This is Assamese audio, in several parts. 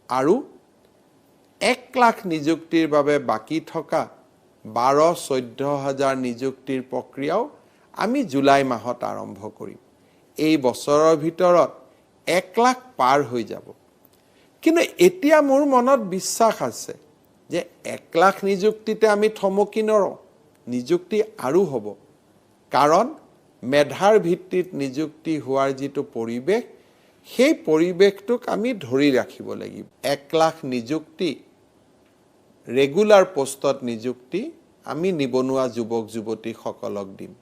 আৰু 1 লাখ নিযুক্তিৰ বাবে বাকি থকা 12-14 হাজাৰ নিযুক্তিৰ প্ৰক্ৰিয়াও আমি জুলাই মাহত আৰম্ভ কৰিম। এই বছৰৰ ভিতৰত 1 লাখ পাৰ হৈ যাব। কিন্তু এতিয়া মোৰ মনত বিশ্বাস আছে যে 1 লাখ নিযুক্তিতে আমি থমকি নৰওঁ, নিযুক্তি আৰু হ'ব। কাৰণ মেধাৰ ভিত্তিত নিযুক্তি হোৱাৰ যিটো পৰিৱেশ, সেই পৰিৱেশটোক আমি ধৰি ৰাখিব লাগিব। 1 লাখ নিযুক্তি ৰেগুলাৰ পোষ্টত নিযুক্তি আমি নিবনুৱা যুৱক যুৱতীসকলক দিম।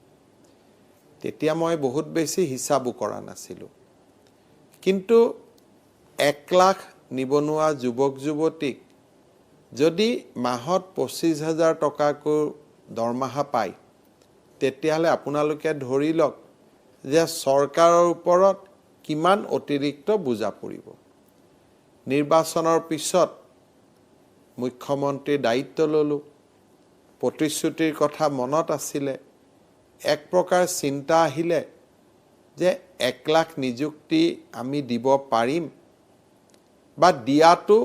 তেতিয়া মই বহুত বেছি হিচাপো কৰা নাছিলোঁ। কিন্তু 1 লাখ নিবনুৱা যুৱক যুৱতীক যদি মাহত 25,000 টকাকৈ দৰমহা পায়, তেতিয়াহ'লে আপোনালোকে ধৰি লওক যে চৰকাৰৰ ওপৰত কিমান অতিৰিক্ত বোজা পৰিব। নিৰ্বাচনৰ পিছত মুখ্যমন্ত্ৰীৰ দায়িত্ব ল'লোঁ, প্ৰতিশ্ৰুতিৰ কথা মনত আছিলে, এক প্ৰকাৰ চিন্তা আহিলে যে 1 লাখ নিযুক্তি আমি দিব পাৰিম বা দিয়াটো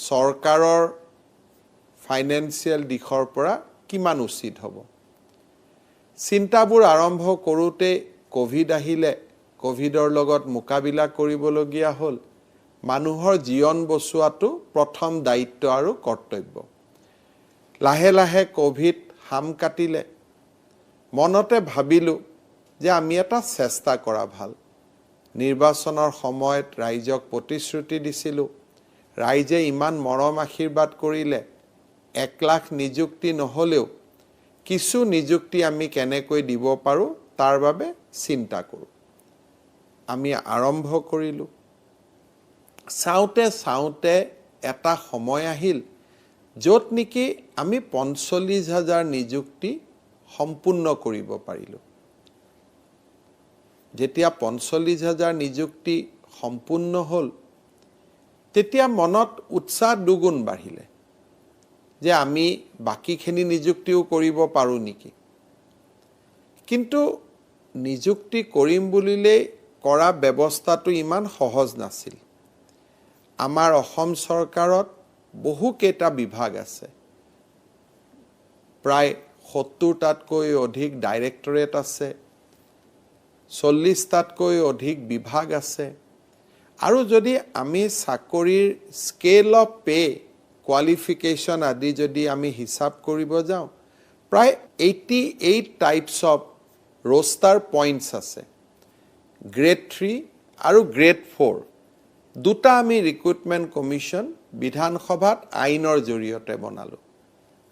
চৰকাৰৰ ফাইনেন্সিয়েল দিশৰ পৰা কিমান উচিত হ'ব। চিন্তাবোৰ আৰম্ভ কৰোঁতে কোভিড আহিলে, কোভিডৰ লগত মোকাবিলা কৰিবলগীয়া হ'ল। মানুহৰ জীৱন বচোৱাটো প্ৰথম দায়িত্ব আৰু কৰ্তব্য। লাহে লাহে কোভিড হাম কাটিলে। মনতে ভাবিলোঁ যে আমি এটা চেষ্টা কৰা ভাল। নিৰ্বাচনৰ সময়ত ৰাইজক প্ৰতিশ্ৰুতি দিছিলোঁ, ৰাইজে ইমান মৰম আশীৰ্বাদ কৰিলে, 1 লাখ নিযুক্তি নহ'লেও কিছু নিযুক্তি আমি কেনেকৈ দিব পাৰোঁ তাৰ বাবে চিন্তা কৰোঁ। আমি আৰম্ভ কৰিলোঁ। চাওঁতে চাওঁতে এটা সময় আহিল য'ত নেকি আমি 45,000 নিযুক্তি সম্পূৰ্ণ কৰিব পাৰিলোঁ। যেতিয়া 45,000 নিযুক্তি সম্পূৰ্ণ হ'ল, তেতিয়া মনত উৎসাহ দুগুণ বাঢ়িলে যে আমি বাকীখিনি নিযুক্তিও কৰিব পাৰোঁ নেকি। কিন্তু নিযুক্তি কৰিম বুলিলেই কৰা ব্যৱস্থাটো ইমান সহজ নাছিল। আমাৰ অসম চৰকাৰত বহুকেইটা বিভাগ আছে। প্ৰায় 70টাতকৈ অধিক ডাইৰেক্টৰেট আছে, 40টাতকৈ অধিক বিভাগ আছে। আৰু যদি আমি চাকৰিৰ স্কেল অফ পে, কোৱালিফিকেশ্যন আদি যদি আমি হিচাপ কৰিব যাওঁ, প্ৰায় 88 টাইপছ অফ ৰোষ্টাৰ পইণ্টছ আছে। গ্ৰেড 3 আৰু গ্ৰেড 4 দুটা আমি ৰিক্ৰুটমেণ্ট কমিশ্যন বিধানসভাত আইনৰ জৰিয়তে বনালোঁ,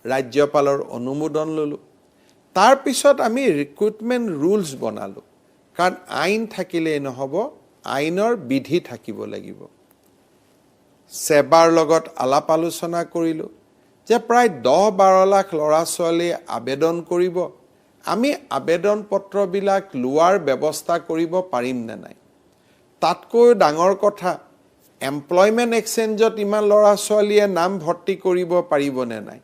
ৰাজ্যপালৰ অনুমোদন ল'লোঁ। তাৰপিছত আমি ৰিক্ৰুটমেণ্ট ৰুলছ বনালোঁ, কাৰণ আইন থাকিলেই নহ'ব, আইনৰ বিধি থাকিব লাগিব। সেবাৰ লগত আলাপ আলোচনা কৰিলোঁ যে প্ৰায় 10-12 লাখ ল'ৰা ছোৱালীয়ে আবেদন কৰিব, আমি আবেদন পত্ৰবিলাক লোৱাৰ ব্যৱস্থা কৰিব পাৰিম নে নাই। তাতকৈ ডাঙৰ কথা, এমপ্লয়মেণ্ট এক্সচেঞ্জত ইমান ল'ৰা ছোৱালীয়ে নাম ভৰ্তি কৰিব পাৰিবনে নাই।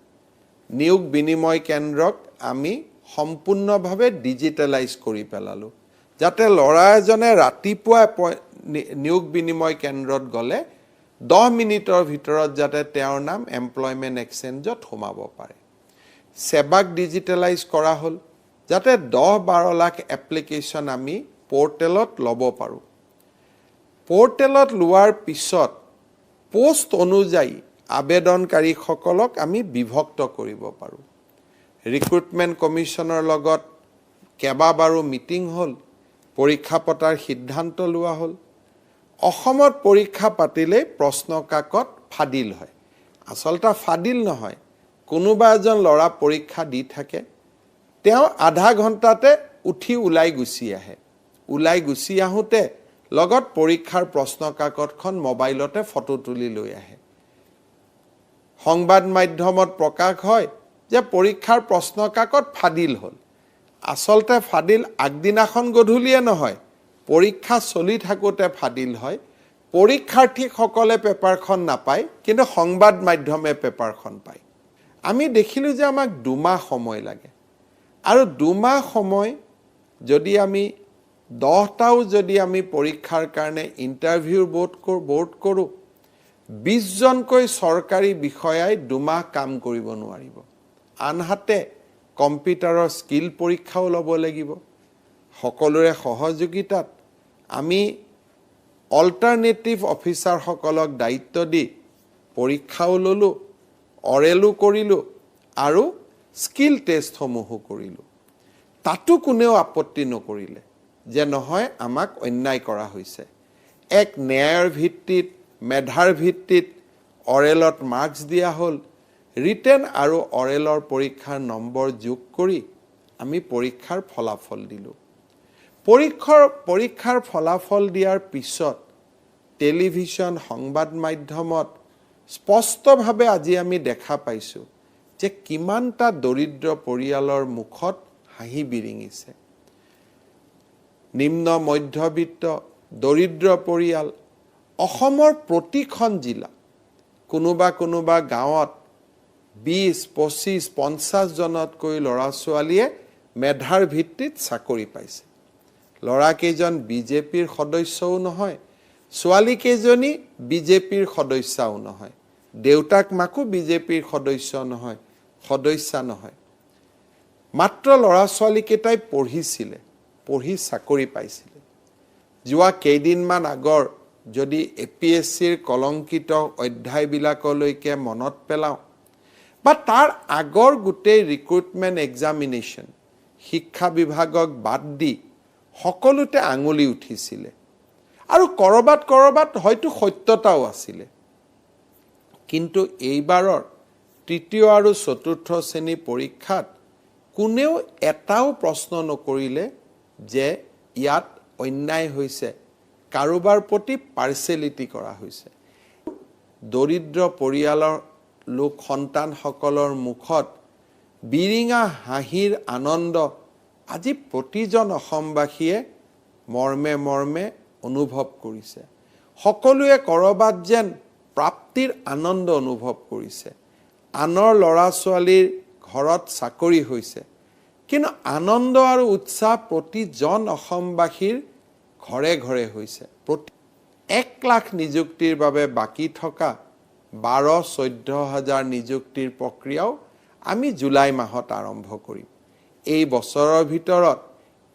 নিয়োগ বিনিময় কেন্দ্ৰক আমি সম্পূৰ্ণভাৱে ডিজিটেলাইজ কৰি পেলালোঁ, যাতে ল'ৰা এজনে ৰাতিপুৱা নিয়োগ বিনিময় কেন্দ্ৰত গ'লে 10 মিনিটৰ ভিতৰত যাতে তেওঁৰ নাম এমপ্লয়মেণ্ট এক্সচেঞ্জত সোমাব পাৰে। সেবাক ডিজিটেলাইজ কৰা হ'ল, যাতে 10-12 লাখ এপ্লিকেশ্যন আমি পৰ্টেলত ল'ব পাৰোঁ। পৰ্টেলত লোৱাৰ পিছত পোষ্ট অনুযায়ী আবেদনকাৰীসকলক আমি বিভক্ত কৰিব পাৰোঁ। ৰিক্ৰুটমেণ্ট কমিশ্যনৰ লগত কেইবাবাৰো মিটিং হ'ল, পৰীক্ষা পতাৰ সিদ্ধান্ত লোৱা হ'ল। অসমত পৰীক্ষা পাতিলে প্ৰশ্ন কাকত ফাদিল হয়। আচলতে ফাদিল নহয়, কোনোবা এজন ল'ৰা পৰীক্ষা দি থাকে, তেওঁ আধা ঘণ্টাতে উঠি ওলাই গুচি আহে। ওলাই গুচি আহোঁতে লগত পৰীক্ষাৰ প্ৰশ্ন কাকতখন মোবাইলতে ফটো তুলি লৈ আহে। সংবাদ মাধ্যমত প্ৰকাশ হয় যে পৰীক্ষাৰ প্ৰশ্ন কাকত ফাদিল হ'ল। আচলতে ফাদিল আগদিনাখন গধূলিয়ে নহয়, পৰীক্ষা চলি থাকোঁতে ফাদিল হয়। পৰীক্ষাৰ্থীসকলে পেপাৰখন নাপায়, কিন্তু সংবাদ মাধ্যমে পেপাৰখন পায়। আমি দেখিলোঁ যে আমাক 2 মাহ সময় লাগে, আৰু 2 মাহ সময় যদি আমি 10টাও যদি আমি পৰীক্ষাৰ কাৰণে ইণ্টাৰভিউ বোৰ্ড কৰোঁ, 20 জনকৈ চৰকাৰী বিষয়াই 2 মাহ কাম কৰিব নোৱাৰিব আনহাতে কম্পিউটাৰৰ স্কিল পৰীক্ষাও ল'ব লাগিব সকলোৰে সহযোগিতাত আমি অল্টাৰনেটিভ অফিচাৰ সকলক দায়িত্ব দি পৰীক্ষাও ললো অৰেলো কৰিলো আৰু স্কিল টেষ্ট সমূহো কৰিলো তাতো কোনেও আপত্তি নকৰিলে যে নহয় আমাক অন্যায় কৰা হৈছে এক ন্যায়ৰ ভিত্তিত মেধাৰ ভিত্তিত অৰেলত মাৰ্কস দিয়া হল ৰিটেন আৰু অৰেলৰ পৰীক্ষাৰ নম্বৰ যোগ কৰি আমি পৰীক্ষাৰ ফলাফল দিলো পৰীক্ষাৰ ফলাফল দিয়াৰ পিছত টেলিভিছন সংবাদ মাধ্যমত স্পষ্টভাৱে আজি আমি দেখা পাইছো যে কিমানটা দৰিদ্ৰ পৰিয়ালৰ মুখত হাঁহি বিৰিঙিছে নিম্ন মধ্যবিত্ত দৰিদ্ৰ পৰিয়াল অসমৰ প্ৰতিখন জিলা কোনোবা গাঁৱত 20 25 50 জনতকৈ ল'ৰা ছোৱালীয়ে মেধাৰ ভিত্তিত চাকৰি পাইছে ল'ৰা কেইজন বিজেপিৰ সদস্যও নহয় ছোৱালী কেইজনী বিজেপিৰ সদস্যও নহয় দেউতাক মাকো বিজেপিৰ সদস্য নহয় মাত্ৰ ল'ৰা ছোৱালী কেইটাই পঢ়ি চাকৰি পাইছিলে যোৱা কেইদিনমান আগৰ যদি এপিএসসিৰ কলংকিত অধ্যায়বিলাকলৈকে মনত পেলাও বা তাৰ আগৰ গোটেই ৰিক্ৰুটমেণ্ট এক্সামিনেশ্যন শিক্ষা বিভাগক বাদ দি সকলোতে আঙুলি উঠিছিলে আৰু কৰবাত হয়তো সত্যতাও আছিলে কিন্তু এইবাৰৰ তৃতীয় আৰু চতুৰ্থ শ্ৰেণী পৰীক্ষাত কোনেও এটাও প্ৰশ্ন নকৰিলে যে ইয়াত অন্যায় হৈছে কাৰোবাৰ প্ৰতি পাৰ্সেলিটি কৰা হৈছে দৰিদ্ৰ পৰিয়ালৰ লোক সন্তান সকলৰ মুখত বিৰিঙা হাঁহিৰ আনন্দ আজি প্ৰতিজন অসমবাসীয়ে মৰ্মে অনুভৱ কৰিছে সকলোৱে কৰবাত যেন প্ৰাপ্তিৰ আনন্দ অনুভৱ কৰিছে আনৰ ল'ৰা ছোৱালীৰ ঘৰত চাকৰি হৈছে কিন্তু আনন্দ আৰু উৎসাহ প্ৰতিজন অসমবাসীৰ ঘৰে হৈছে 1 লাখ নিযুক্তিৰ বাবে বাকি থকা 12-14 হাজাৰ নিযুক্তিৰ প্ৰক্ৰিয়াও আমি জুলাই মাহত আৰম্ভ কৰিম এই বছৰৰ ভিতৰত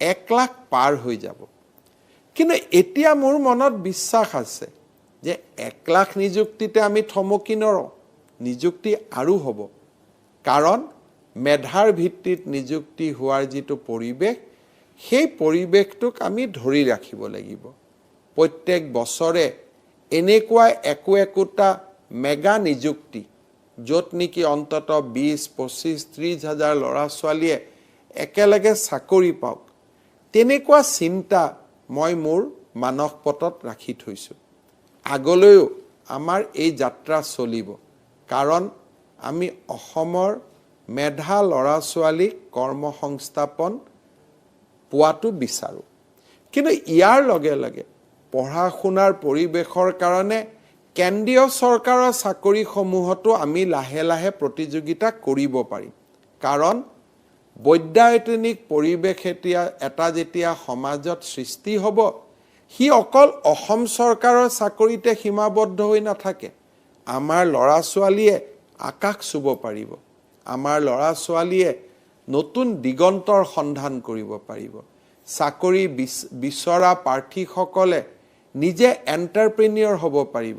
1 লাখ পাৰ হৈ যাব কিন্তু এতিয়া মোৰ মনত বিশ্বাস আছে যে 1 লাখ নিযুক্তিতে আমি থমকি নৰওঁ নিযুক্তি আৰু হ'ব কাৰণ মেধাৰ ভিত্তিত নিযুক্তি হোৱাৰ যিটো পৰিবেশ সেই পৰিবেশটোক আমি ধৰি ৰাখিব লাগিব প্ৰত্যেক বছৰে এনেকুৱা একোটা মেগা নিযুক্তি য'ত নেকি অন্তত 20-25-30 হাজাৰ ল'ৰা ছোৱালীয়ে একেলগে চাকৰি পাওক তেনেকুৱা চিন্তা মই মোৰ মানসপটত ৰাখি থৈছো আগলৈও আমাৰ এই যাত্ৰা চলিব কাৰণ আমি অসমৰ মেধা ল'ৰা ছোৱালীক কৰ্মসংস্থাপন পোৱাটো বিচাৰো কিন্তু ইয়াৰ লগে পঢ়া শুনাৰ পৰিবেশৰ কাৰণে কেন্দ্ৰীয় চৰকাৰৰ চাকৰি সমূহতো আমি লাহে প্ৰতিযোগিতা কৰিব পাৰিম কাৰণ বৈদ্যায়তনিক পৰিবেশ এটা যেতিয়া সমাজত সৃষ্টি হ'ব হি অকল অসম চৰকাৰৰ চাকৰিতে সীমাবদ্ধ হৈ নাথাকে আমাৰ ল'ৰা ছোৱালীয়ে আকাশ চুব পাৰিব আমাৰ ল'ৰা ছোৱালীয়ে নতুন দিগন্তৰ সন্ধান কৰিব পাৰিব চাকৰি বিচৰা প্ৰাৰ্থীসকলে নিজে এন্টাৰপ্ৰেনিয়ৰ হ'ব পাৰিব